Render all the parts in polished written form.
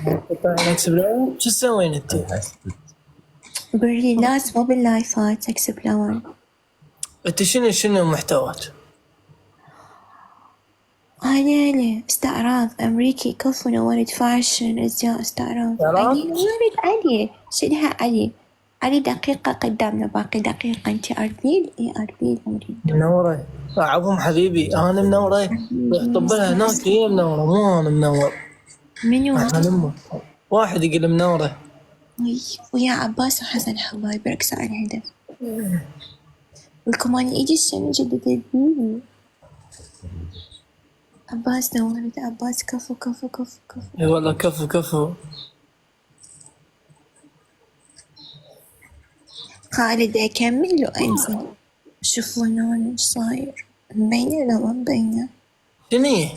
قطع نكسب لون. شو تسوين انت؟ بالريلات مو باللايفات اكسب لون. انت شنو محتواك؟ هذيلي استعراض امريكي كفو نورد فاشن ازياء استعراض علي نورد علي شنها علي دقيقة قدامنا باقي دقيقة انتي اربيل اي اربيل اريد منورة عظم حبيبي انا منورة. يخطب لها هناك هي منورة مو انا منور. منو؟ أمه. واحد يقول منورة. ويا عباس وحسن حبايب رقصوا على الهدف والكمان يجي الشنو جدد عباس نورد عباس كفو كفو كفو كفو. اي والله كفو كفو. خالد اكمل وانزل شوفوا لون ايش صاير مبينه لو ما مبينه. شنيه؟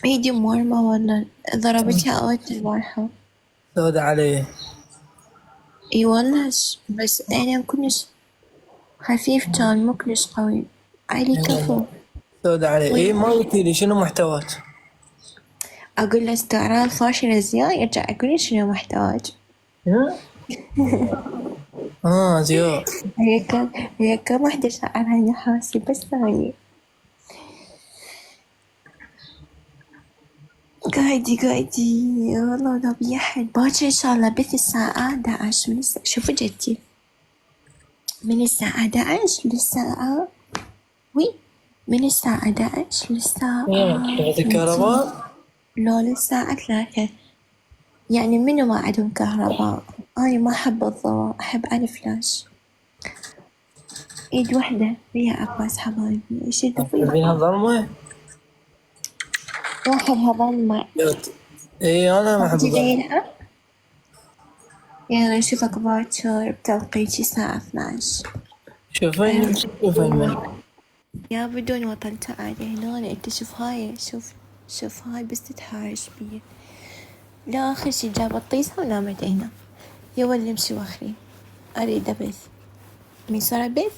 ايدي مورمة والله ضربتها اوت البارحة. سودة عليه. اي والله بس انا كلش خفيف كان مو كلش قوي. علي كفو. سودة عليه. اي ما قلتي لي شنو محتواك؟ اقول له استعراض فاشل ازياء يرجع يقول لي شنو محتاج. زيو. هي كم وحدة شعرها نحاسي بس ثاني. قاعدي والله لو بيحد باكر ان شاء الله بث الساعة 11 من شوفوا جدي من الساعة 11 للساعة من الساعة 11 للساعة الكهرباء؟ لا للساعة 3 يعني منو ما عندهم كهرباء. أنا ما أحب الضوء أحب أنا فلاش. إيد وحدة ويا عباس حبايبي يشدوا فيها ظلمة؟ واحد هظلمة. اي انا ما احب الظلمة. يلعب يلا نشوفك باكر بتوقيتي الساعة 12. شوفين يا بدون وطن تعالي هنا انت شوف هاي شوف هاي بس تتهايش بيه. لا آخر شي جابت طيسها ونامت هنا. يا ولا امشي واخري اريد ابث مين صار ابث.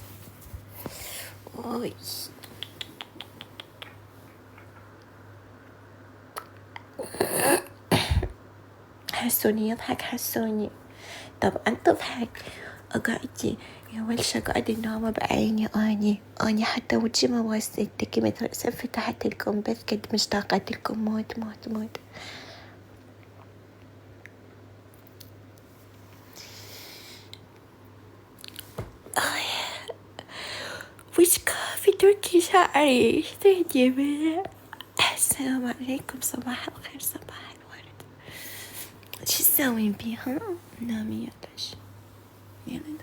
حسوني يضحك حسوني طبعا تضحك. اقعدي يا ولشة قاعدة نامة بعيني اني حتى وجهي ما واسدتك مثل فتحت لكم بث قد مشتاقة لكم موت. وش كافي تركي شعري ايش تهدي بنا. السلام عليكم صباح الخير صباح الورد. شو تسوين بيها؟ نامي يلاش يلا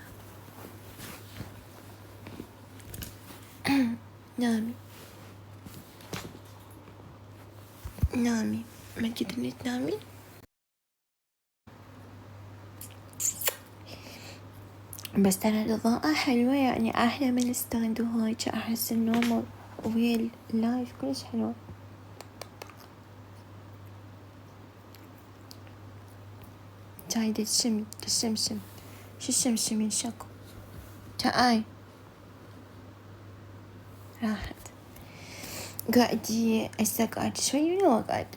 نامي ما تقدرين تنامي. بس ترى الإضاءة حلوة يعني أحلى من الستاند وهاي أحس النوم ويا اللايف كلش حلو. جاي تشمشم شو الشمشمين شكو تعاي راحت. قاعدي هسه قاعد شوي من وقعد.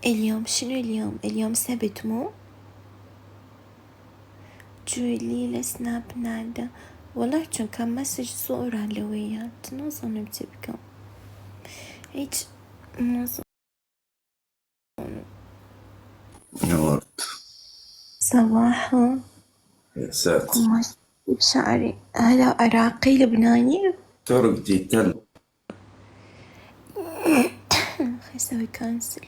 اليوم شنو اليوم سبت مو جولي لسناب نادا والله كان مسج صورة لويات نظن بتبكم هيك نظن. نورت صباحو يا ساتر بشعري هلا عراقي لبناني ترقدي تل خي اسوي كانسل.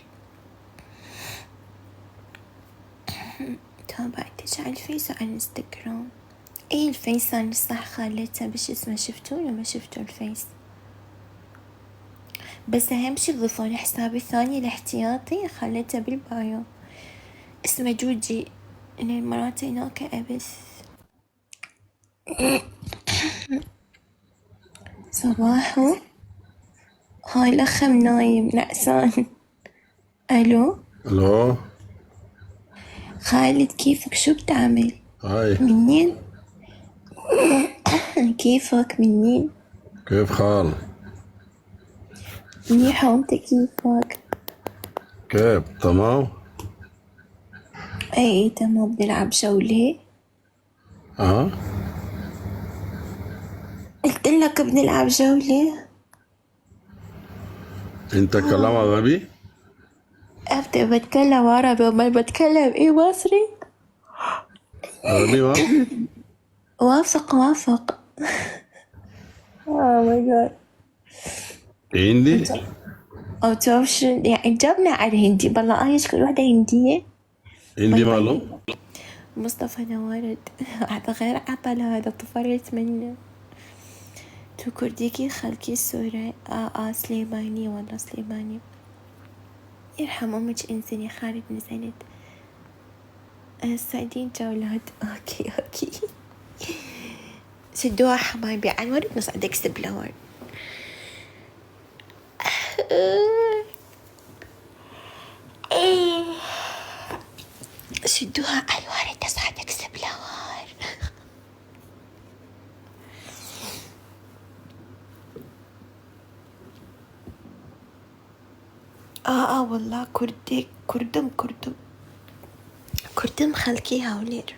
تابعتك على الفيس وعلى الانستغرام. ايه الفيس انا صح خليته بش اسمه شفتوه ولا ما شفتوا الفيس. بس اهم شي تضيفون حسابي الثاني الاحتياطي خليته بالبايو اسمه جوجي ان المرات هناك ابث. صباحو هاي الأخم نايم نعسان. ألو خالد كيفك شو بتعمل؟ هاي منين؟ كيفك منين؟ كيف حال؟ منيحة وانت كيفك؟ كيف تمام؟ اي تمام بنلعب جولة. اه قلت لك بنلعب جولة. انت كلام غبي؟ ابدا بتكلم عربي وما بتكلم ايه مصري. غبي ما؟ وافق. اوه ماي جاد. هندي؟ او تعرف شو يعني جابنا على الهندي بالله ايش كل وحدة هندية. هندي باي باي. ماله؟ مصطفى نورد هذا غير عطل هذا طفرت منه. تو كرديكي خلكي السورة سليماني والله سليماني. يرحم أمك انزلي خالد نزلت. السعيدين جولات. اوكي شدوها حبايبي على الورد نصعد اكسب لورد. شدوها على الورد نصعد اكسب لورد. والله كردم خلكيها ولير.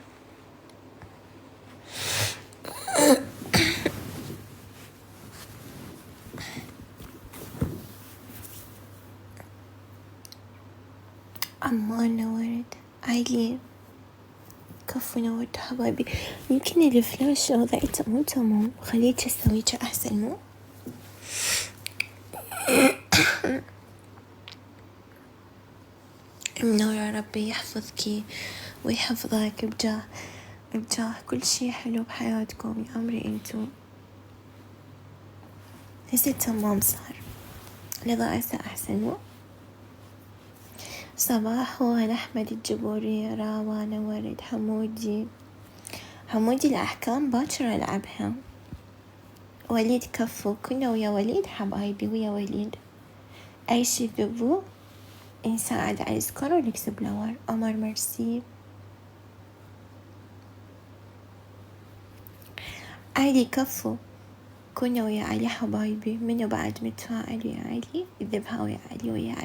أمان نورد عيلي كفو نورد حبايبي. يمكن الفلاش وضعيته مو تمام خليته اسويته احسن مو. منورة ربي يحفظك ويحفظك بجاه كل شي حلو بحياتكم يا عمري انتو. هسه تمام صار الإضاءة أحسن مو. صباح أحمد الجبوري راوة نورد حمودي الأحكام باكر ألعبها. وليد كفو كنا ويا وليد حبايبي ويا وليد أي شي ذبو نساعد على السكور ونكسب لور. عمر مرسي علي كفو كنا ويا علي حبايبي. منو بعد متفاعل ويا علي ذبها ويا علي ويا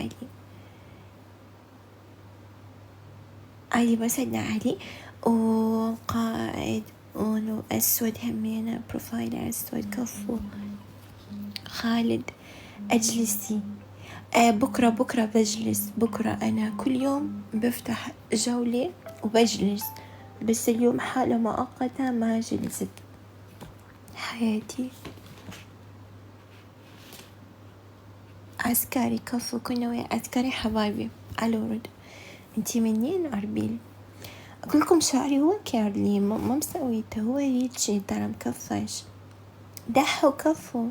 علي مسدنا علي وقائد ولو أسود همينا بروفايل أسود كفو. خالد أجلسي بكرة بجلس. بكرة أنا كل يوم بفتح جولة وبجلس بس اليوم حالة مؤقتة ما جلست حياتي. عسكري كفو كنا ويا عسكري حبايبي على ورد. انتي منين أربيل؟ أقولكم شعري هو كيرلي ما مسويته هو هيجي ترى مكفش. دحو كفو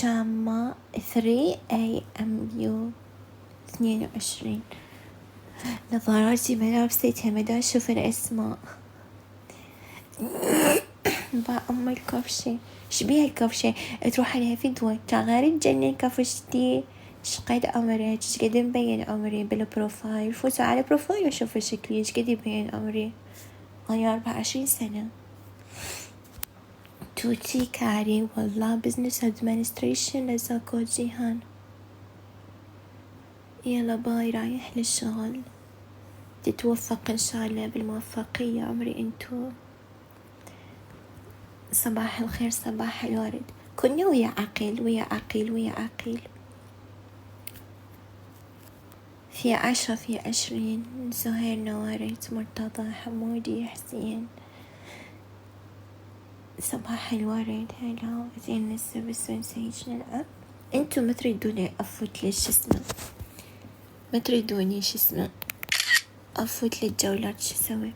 جاما 3AMU 22. نظاراتي ملابسي مدى أشوف الأسماء. با أم الكفشة شبيه الكفشة تروح عليها فدوة غير تجنن كفشتي. شقد عمري شقد مبين عمري بالبروفايل. فوتوا على بروفايل وشوفوا شكلي شقد يبين عمري. أنا 24 سنة. توتي كاري والله بزنس ادمنستريشن لزاكو جيهان. يلا باي رايح للشغل. تتوفق ان شاء الله بالموفقية عمري انتو. صباح الخير صباح الورد. كنا ويا عقيل في 10 في 20. زهير نورت مرتضى حمودي حسين. صباح الورد هلا زين لسه بس نسيج نلعب. انتو ما تريدوني افوت ليش اسمه ما تريدوني شو اسمه افوت للجولات شو اسوي.